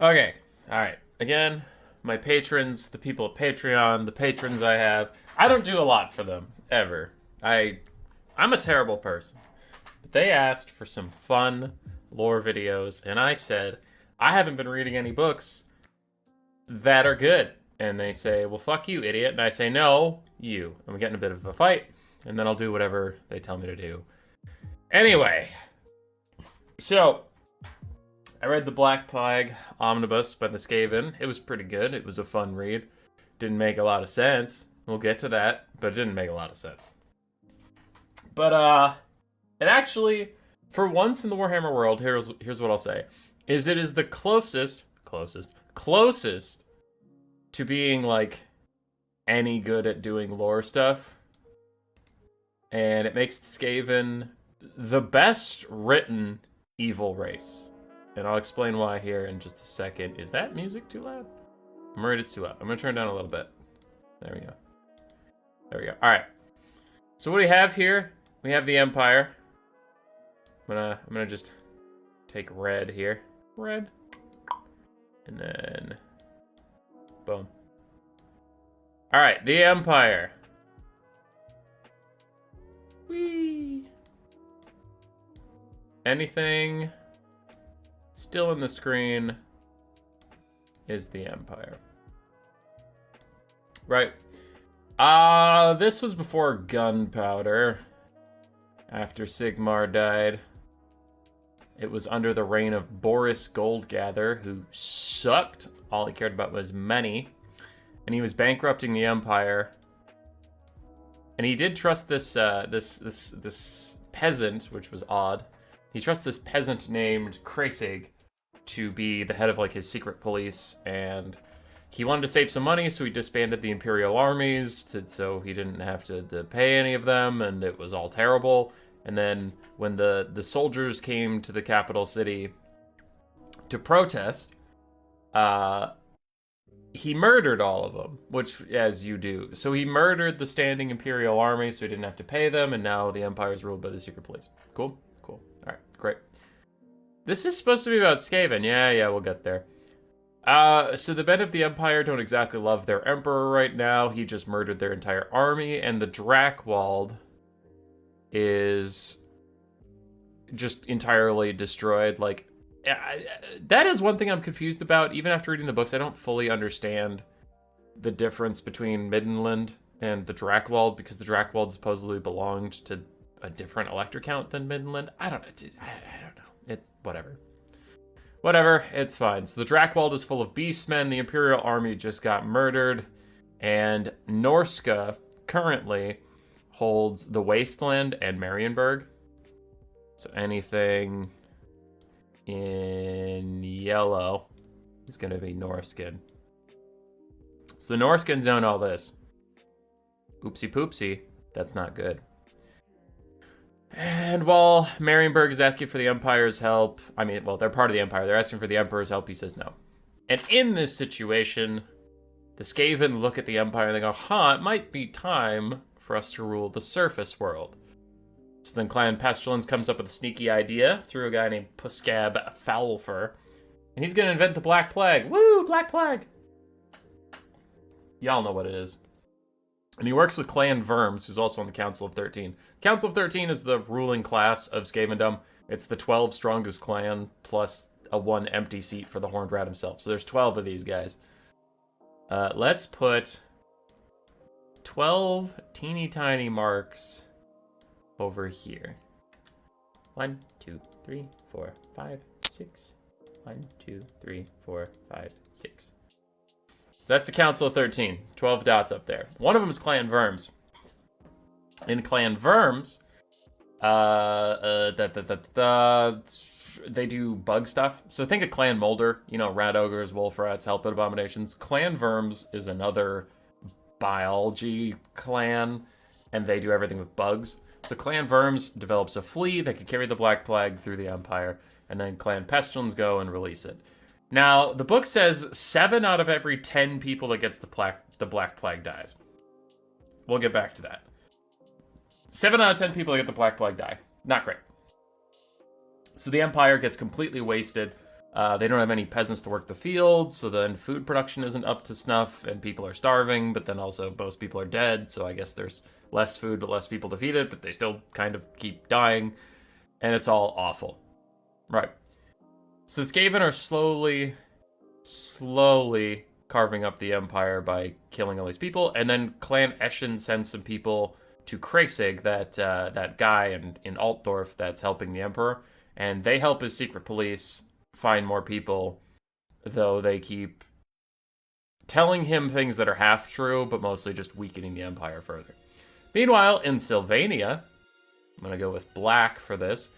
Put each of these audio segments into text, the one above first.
Okay, all right. Again, my patrons, the people at Patreon, the patrons I have. I don't do a lot for them ever. I'm a terrible person. But they asked for some fun lore videos, and I said I haven't been reading any books that are good. And they say, "Well, fuck you, idiot." And I say, "No, you." And we get in a bit of a fight, and then I'll do whatever they tell me to do. Anyway, so I read The Black Plague Omnibus by the Skaven. It was pretty good. It was a fun read. Didn't make a lot of sense. We'll get to that, but it didn't make a lot of sense. But it actually, for once in the Warhammer world, here's what I'll say: is it is the closest to being like any good at doing lore stuff, and it makes the Skaven the best written evil race. And I'll explain why here in just a second. Is that music too loud? I'm worried it's too loud. I'm gonna turn it down a little bit. There we go. There we go. All right. So what do we have here? We have the Empire. I'm gonna just take red here. Red. And then boom. All right, the Empire. Whee. Anything still in the screen is the Empire. Right. This was before gunpowder. After Sigmar died. It was under the reign of Boris Goldgather, who sucked. All he cared about was money. And he was bankrupting the Empire. And he did trust this peasant, which was odd. He trusts this peasant named Krasig to be the head of like his secret police, and he wanted to save some money, so he disbanded the Imperial armies so he didn't have to pay any of them, and it was all terrible. And then when the soldiers came to the capital city to protest, he murdered all of them, which, as you do. So he murdered the standing Imperial army so he didn't have to pay them, and now the Empire is ruled by the secret police. Cool? Cool. All right, great. This is supposed to be about Skaven. Yeah, we'll get there. So the men of the Empire don't exactly love their Emperor right now. He just murdered their entire army, and the Drakewald is just entirely destroyed. Like, that is one thing I'm confused about. Even after reading the books, I don't fully understand the difference between Middenland and the Drakewald, because the Drakewald supposedly belonged to a different elector count than Middenland. I don't know. It's whatever. Whatever, it's fine. So the Drakewald is full of beastmen. The Imperial army just got murdered. And Norska currently holds the Wasteland and Marienburg. So anything in yellow is going to be Norskin. So the Norskins own all this. Oopsie poopsie. That's not good. And while Marienburg is asking for the Empire's help, they're part of the Empire. They're asking for the Emperor's help. He says no. And in this situation, the Skaven look at the Empire and they go, it might be time for us to rule the surface world. So then Clan Pestilence comes up with a sneaky idea through a guy named Puskab Foulfur. And he's going to invent the Black Plague. Woo, Black Plague! Y'all know what it is. And he works with Clan Verms, who's also on the Council of 13. Council of 13 is the ruling class of Skavendom. It's the 12 strongest clan, plus a 1 empty seat for the Horned Rat himself. So there's 12 of these guys. Let's put 12 teeny tiny marks over here. 1, 2, 3, 4, 5, 6. 1, 2, 3, 4, 5, 6. That's the Council of 13. 12 dots up there. One of them is Clan Verms. In Clan Verms, they do bug stuff. So think of Clan Molder. Rat ogres, wolf rats, hellpit abominations. Clan Verms is another biology clan, and they do everything with bugs. So Clan Verms develops a flea that can carry the Black Plague through the Empire, and then Clan Pestilence go and release it. Now, the book says 7 out of every 10 people that gets the Black Plague dies. We'll get back to that. 7 out of 10 people that get the Black Plague die. Not great. So the Empire gets completely wasted. They don't have any peasants to work the fields, so then food production isn't up to snuff, and people are starving, but then also most people are dead, so I guess there's less food but less people to feed it, but they still kind of keep dying, and it's all awful. Right. So the Skaven are slowly carving up the Empire by killing all these people, and then Clan Eschen sends some people to Kreisig, that guy in Altdorf that's helping the Emperor, and they help his secret police find more people, though they keep telling him things that are half true, but mostly just weakening the Empire further. Meanwhile, in Sylvania, I'm going to go with black for this,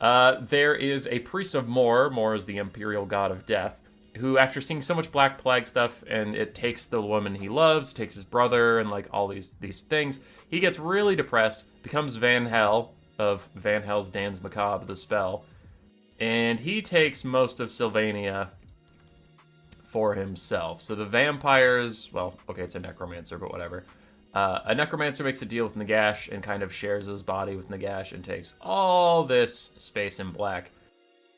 there is a priest of Mor. Mor is the imperial god of death, who, after seeing so much Black Plague stuff, and it takes the woman he loves, takes his brother, and like all these things, he gets really depressed, becomes Van Hel of Van Hel's Danse Macabre, the spell, and he takes most of Sylvania for himself. So the vampires, well, okay, it's a necromancer, but whatever. A necromancer makes a deal with Nagash and kind of shares his body with Nagash and takes all this space in black.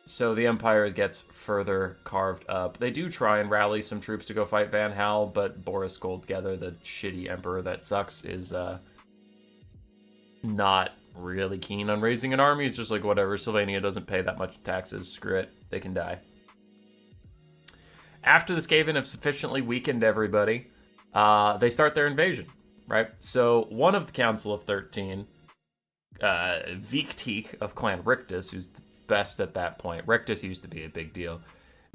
So the Empire gets further carved up. They do try and rally some troops to go fight Van Hal, but Boris Goldgether, the shitty emperor that sucks, is not really keen on raising an army. He's just like, whatever, Sylvania doesn't pay that much taxes, screw it, they can die. After the Skaven have sufficiently weakened everybody, they start their invasion, right? So one of the Council of 13, Viktik of Clan Rictus, who's the best at that point. Rictus used to be a big deal.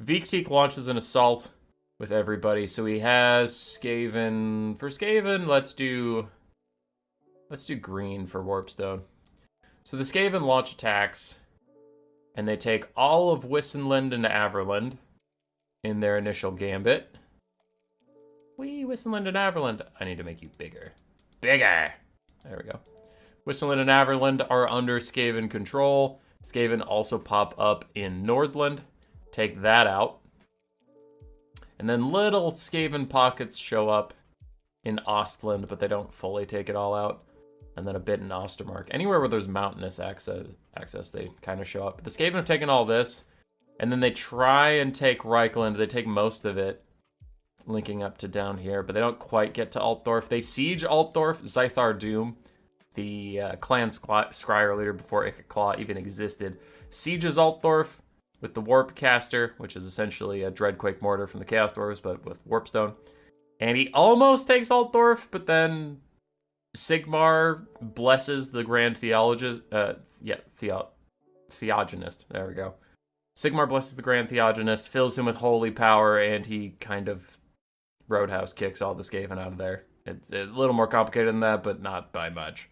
Viktik launches an assault with everybody, so he has Skaven. For Skaven, let's do green for Warpstone. So the Skaven launch attacks, and they take all of Wissenland and Averland in their initial gambit. Wissenland and Averland. I need to make you bigger. Bigger! There we go. Wissenland and Averland are under Skaven control. Skaven also pop up in Nordland. Take that out. And then little Skaven pockets show up in Ostland, but they don't fully take it all out. And then a bit in Ostermark. Anywhere where there's mountainous access, they kind of show up. But the Skaven have taken all this, and then they try and take Reichland. They take most of it, linking up to down here, but they don't quite get to Altdorf. They siege Altdorf. Zythar Doom, the clan scryer leader before Ikeclaw even existed, sieges Altdorf with the Warpcaster, which is essentially a Dreadquake mortar from the Chaos Dwarves, but with Warpstone. And he almost takes Altdorf, but then Sigmar blesses the Grand Theologist. Theogenist. There we go. Sigmar blesses the Grand Theogenist, fills him with holy power, and he kind of roadhouse kicks all the Skaven out of there. It's a little more complicated than that, but not by much.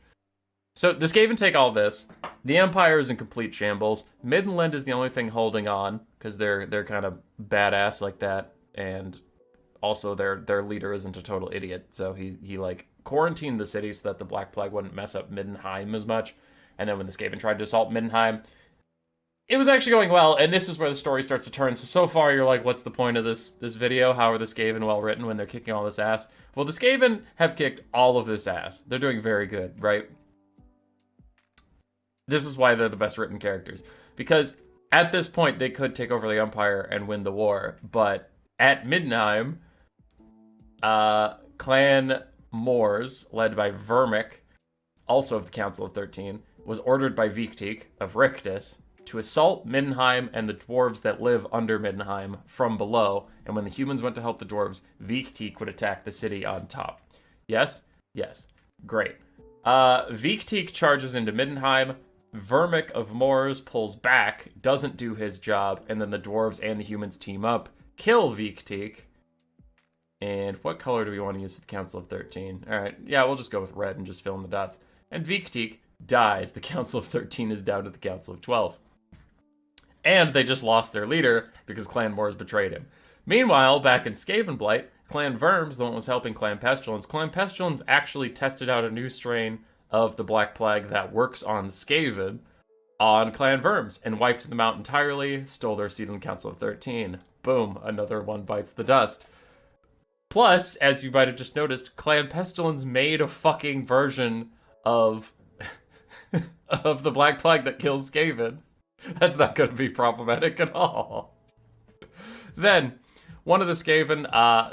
So the Skaven take all this. The Empire is in complete shambles. Middenland is the only thing holding on, because they're kind of badass like that, and also their leader isn't a total idiot, so he like quarantined the city so that the Black Plague wouldn't mess up Middenheim as much. And then when the Skaven tried to assault Middenheim, it was actually going well, and this is where the story starts to turn. So far, you're like, what's the point of this video? How are the Skaven well written when they're kicking all this ass? Well, the Skaven have kicked all of this ass. They're doing very good, right? This is why they're the best written characters. Because at this point, they could take over the Empire and win the war. But at Middenheim, Clan Moors, led by Vermic, also of the Council of 13, was ordered by Viktik of Rictus to assault Middenheim and the dwarves that live under Middenheim from below, and when the humans went to help the dwarves, Viktik would attack the city on top. Yes? Yes. Great. Viktik charges into Middenheim, Vermic of Moors pulls back, doesn't do his job, and then the dwarves and the humans team up, kill Viktik. And what color do we want to use for the Council of 13? Alright, yeah, we'll just go with red and just fill in the dots. And Viktik dies. The Council of 13 is down to the Council of 12. And they just lost their leader because Clan Moors betrayed him. Meanwhile, back in Skavenblight, Clan Verms, the one that was helping Clan Pestilence actually tested out a new strain of the Black Plague that works on Skaven on Clan Verms and wiped them out entirely, stole their seat in the Council of 13. Boom, another one bites the dust. Plus, as you might have just noticed, Clan Pestilence made a fucking version of of the Black Plague that kills Skaven. That's not going to be problematic at all. Then, one of the Skaven,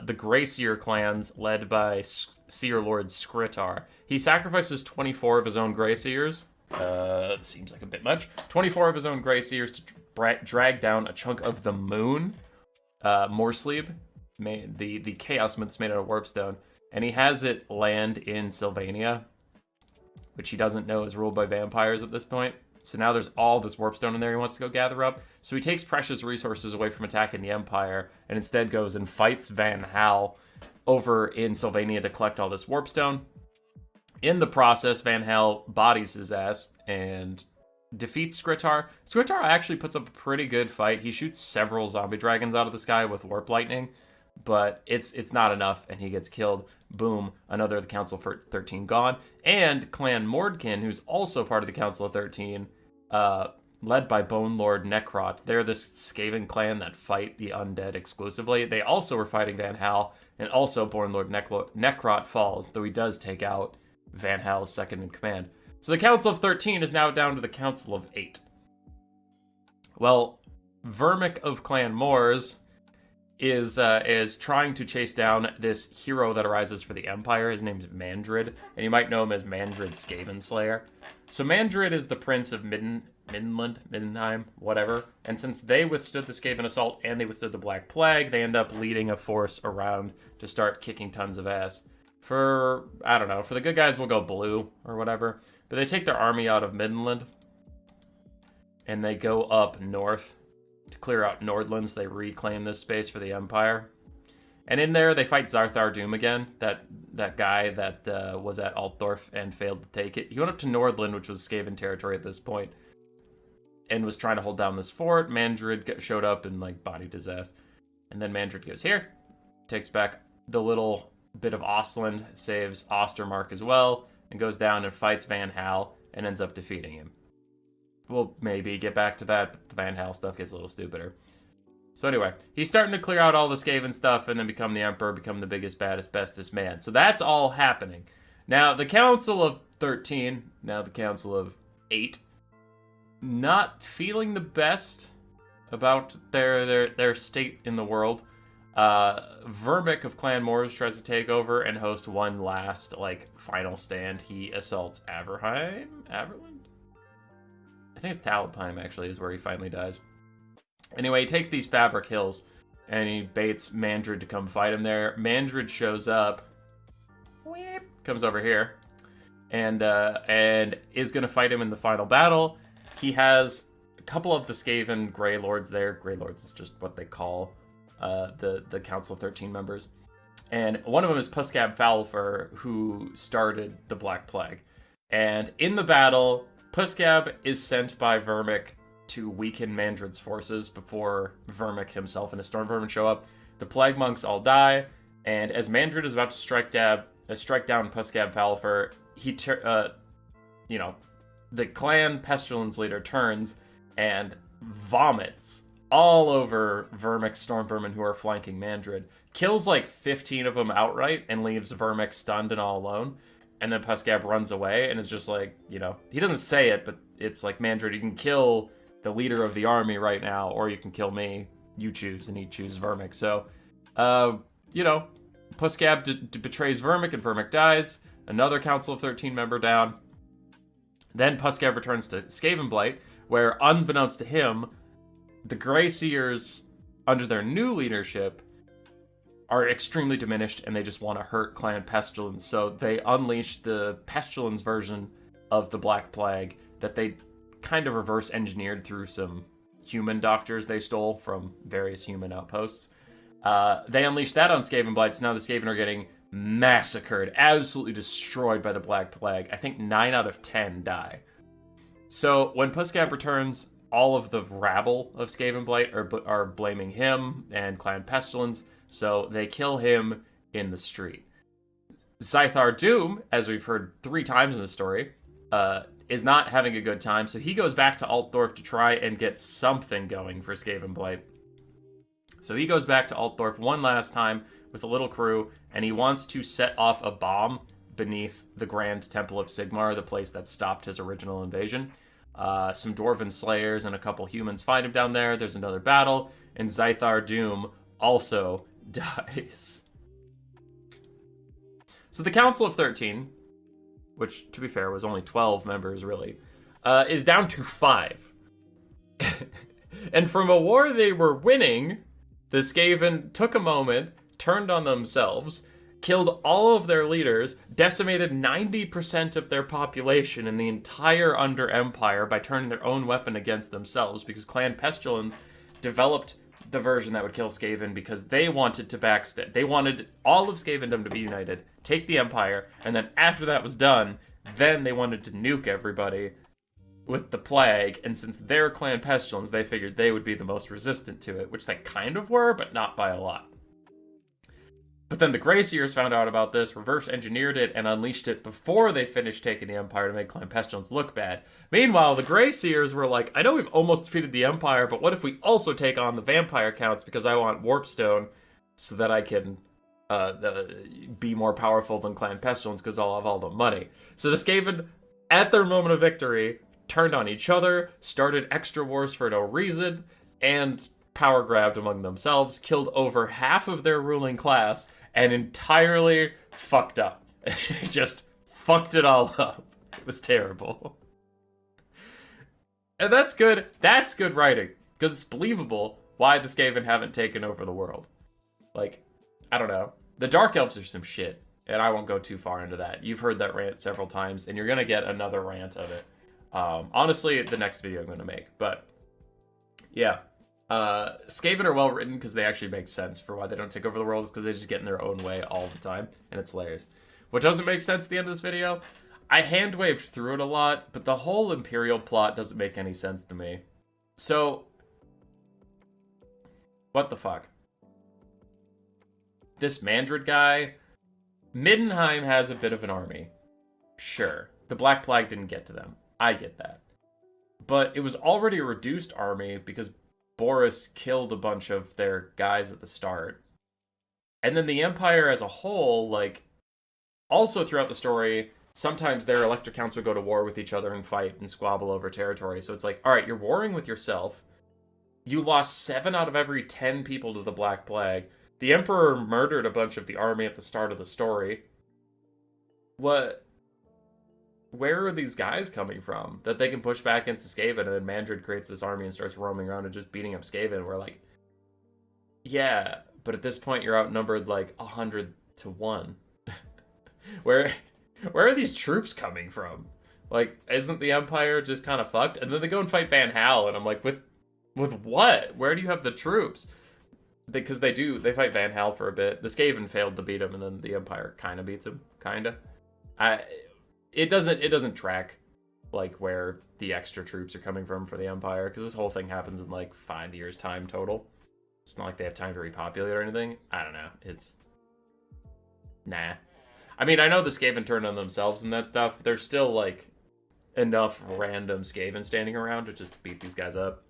the Greyseer clans, led by Seer Lord Skritar, he sacrifices 24 of his own Greyseers. It seems like a bit much. 24 of his own Greyseers to drag down a chunk of the moon, Morsleep, the Chaos Myth's made out of warpstone, and he has it land in Sylvania, which he doesn't know is ruled by vampires at this point. So now there's all this warpstone in there he wants to go gather up. So he takes precious resources away from attacking the Empire and instead goes and fights Van Hal over in Sylvania to collect all this warpstone. In the process, Van Hal bodies his ass and defeats Skritar. Skritar actually puts up a pretty good fight. He shoots several zombie dragons out of the sky with warp lightning, but it's not enough, and he gets killed. Boom, another of the Council of 13 gone. And Clan Mordkin, who's also part of the Council of 13, led by Bone Lord Necrot. They're this Skaven clan that fight the undead exclusively. They also were fighting Van Hal, and also Bone Lord Necrot falls, though he does take out Van Hal's second in command. So the Council of 13 is now down to the Council of 8. Well, Vermic of Clan Moors is trying to chase down this hero that arises for the Empire. His name's Mandrid, and you might know him as Mandrid Skaven Slayer. So Mandrid is the prince of Middenheim, whatever. And since they withstood the Skaven assault and they withstood the Black Plague, they end up leading a force around to start kicking tons of ass. For the good guys, we'll go blue or whatever. But they take their army out of Middenland, and they go up north to clear out Nordlands. They reclaim this space for the Empire. And in there, they fight Zarthar Doom again, that guy that was at Altdorf and failed to take it. He went up to Nordland, which was Skaven territory at this point, and was trying to hold down this fort. Mandrid showed up and bodied his ass. And then Mandrid goes here, takes back the little bit of Ostland, saves Ostermark as well, and goes down and fights Van Hal and ends up defeating him. We'll maybe get back to that, but the Van Hal stuff gets a little stupider. So anyway, he's starting to clear out all the Skaven stuff and then become the Emperor, become the biggest, baddest, bestest man. So that's all happening. Now, the Council of 13, now the Council of 8, not feeling the best about their state in the world. Vermic of Clan Moors tries to take over and host one last, final stand. He assaults Averland? I think it's Talabheim, actually, is where he finally dies. Anyway, he takes these fabric hills, and he baits Mandrid to come fight him there. Mandrid shows up, comes over here, and is going to fight him in the final battle. He has a couple of the Skaven Grey Lords there. Grey Lords is just what they call the Council of 13 members. And one of them is Puskab Falfer, who started the Black Plague. And in the battle, Puskab is sent by Vermic to weaken Mandrid's forces before Vermic himself and his Storm Vermin show up. The Plague Monks all die, and as Mandrid is about to strike down Puskab Falfer, the clan Pestilence leader turns and vomits all over Vermic's Storm Vermin who are flanking Mandrid. Kills 15 of them outright and leaves Vermic stunned and all alone. And then Puskab runs away and is just he doesn't say it, but it's Mandrid, you can kill the leader of the army right now, or you can kill me. You choose, and he chooses Vermic. So, Puskab betrays Vermic, and Vermic dies. Another Council of 13 member down. Then Puskab returns to Skavenblight, where, unbeknownst to him, the Greyseers, under their new leadership, are extremely diminished, and they just want to hurt Clan Pestilence. So they unleash the Pestilence version of the Black Plague that they kind of reverse engineered through some human doctors they stole from various human outposts. They unleashed that on Skavenblight, so now the Skaven are getting massacred, absolutely destroyed by the Black Plague. I think 9 out of 10 die. So when Puskab returns, all of the rabble of Skavenblight are blaming him and Clan Pestilence, so they kill him in the street. Zythar Doom, as we've heard 3 times in the story, is not having a good time, so he goes back to Altdorf to try and get something going for Skavenblight. So he goes back to Altdorf one last time with a little crew, and he wants to set off a bomb beneath the Grand Temple of Sigmar, the place that stopped his original invasion. Some Dwarven Slayers and a couple humans find him down there. There's another battle, and Zythar Doom also dies. So the Council of 13, which, to be fair, was only 12 members, really, is down to 5. And from a war they were winning, the Skaven took a moment, turned on themselves, killed all of their leaders, decimated 90% of their population in the entire Under Empire by turning their own weapon against themselves, because Clan Pestilence developed the version that would kill Skaven because they wanted to backstab. They wanted all of Skavendom to be united, take the Empire, and then after that was done, then they wanted to nuke everybody with the plague, and since they're Clan Pestilence, they figured they would be the most resistant to it, which they kind of were, but not by a lot. But then the Greyseers found out about this, reverse engineered it, and unleashed it before they finished taking the Empire to make Clan Pestilence look bad. Meanwhile, the Greyseers were like, I know we've almost defeated the Empire, but what if we also take on the vampire counts because I want Warpstone so that I can be more powerful than Clan Pestilence because I'll have all the money. So the Skaven, at their moment of victory, turned on each other, started extra wars for no reason, and power grabbed among themselves, killed over half of their ruling class, and entirely fucked up. Just fucked it all up. It was terrible. And that's good. That's good writing, because it's believable why the Skaven haven't taken over the world. Like, I don't know. The Dark Elves are some shit, and I won't go too far into that. You've heard that rant several times, and you're going to get another rant of it. Honestly, the next video I'm going to make. But, yeah. Skaven are well written because they actually make sense for why they don't take over the world. Is because they just get in their own way all the time, and it's hilarious. What doesn't make sense at the end of this video? I hand-waved through it a lot, but the whole Imperial plot doesn't make any sense to me. So, what the fuck? This Mandrid guy, Middenheim has a bit of an army. Sure. The Black Plague didn't get to them. I get that. But it was already a reduced army because Boris killed a bunch of their guys at the start. And then the Empire as a whole, like, also throughout the story, sometimes their elector counts would go to war with each other and fight and squabble over territory. So it's like, alright, you're warring with yourself. You lost 7 out of every 10 people to the Black Plague. The Emperor murdered a bunch of the army at the start of the story. Where are these guys coming from that they can push back into Skaven, and then Mandrid creates this army and starts roaming around and just beating up Skaven? We're like, yeah, but at this point you're outnumbered like 100-1. Where are these troops coming from? Like, isn't the Empire just kind of fucked? And then they go and fight Van Hal, and I'm like, with what? Where do you have the troops? Because they fight Van Hal for a bit. The Skaven failed to beat him, and then the Empire kind of beats him, kind of. It doesn't track like where the extra troops are coming from for the Empire, because this whole thing happens in like 5 years time total. It's not like they have time to repopulate or anything. I don't know. It's nah. I mean, I know the Skaven turned on themselves and that stuff, but there's still like enough random Skaven standing around to just beat these guys up.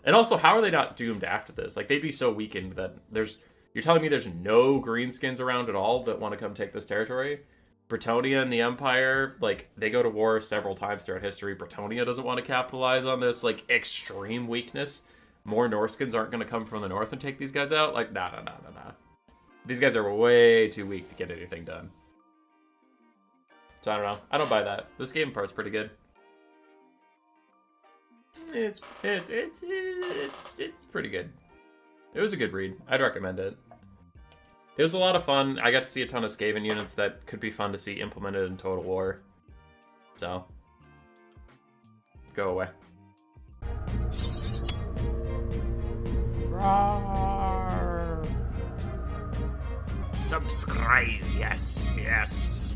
And also, how are they not doomed after this? Like, they'd be so weakened that you're telling me there's no greenskins around at all that want to come take this territory? Bretonia and the Empire, like, they go to war several times throughout history. Bretonia doesn't want to capitalize on this, like, extreme weakness. More Norskins aren't going to come from the north and take these guys out? Like, nah. These guys are way too weak to get anything done. So I don't know. I don't buy that. This game part's pretty good. It's pretty good. It was a good read. I'd recommend it. It was a lot of fun. I got to see a ton of Skaven units that could be fun to see implemented in Total War. So, go away. Roar. Subscribe, yes.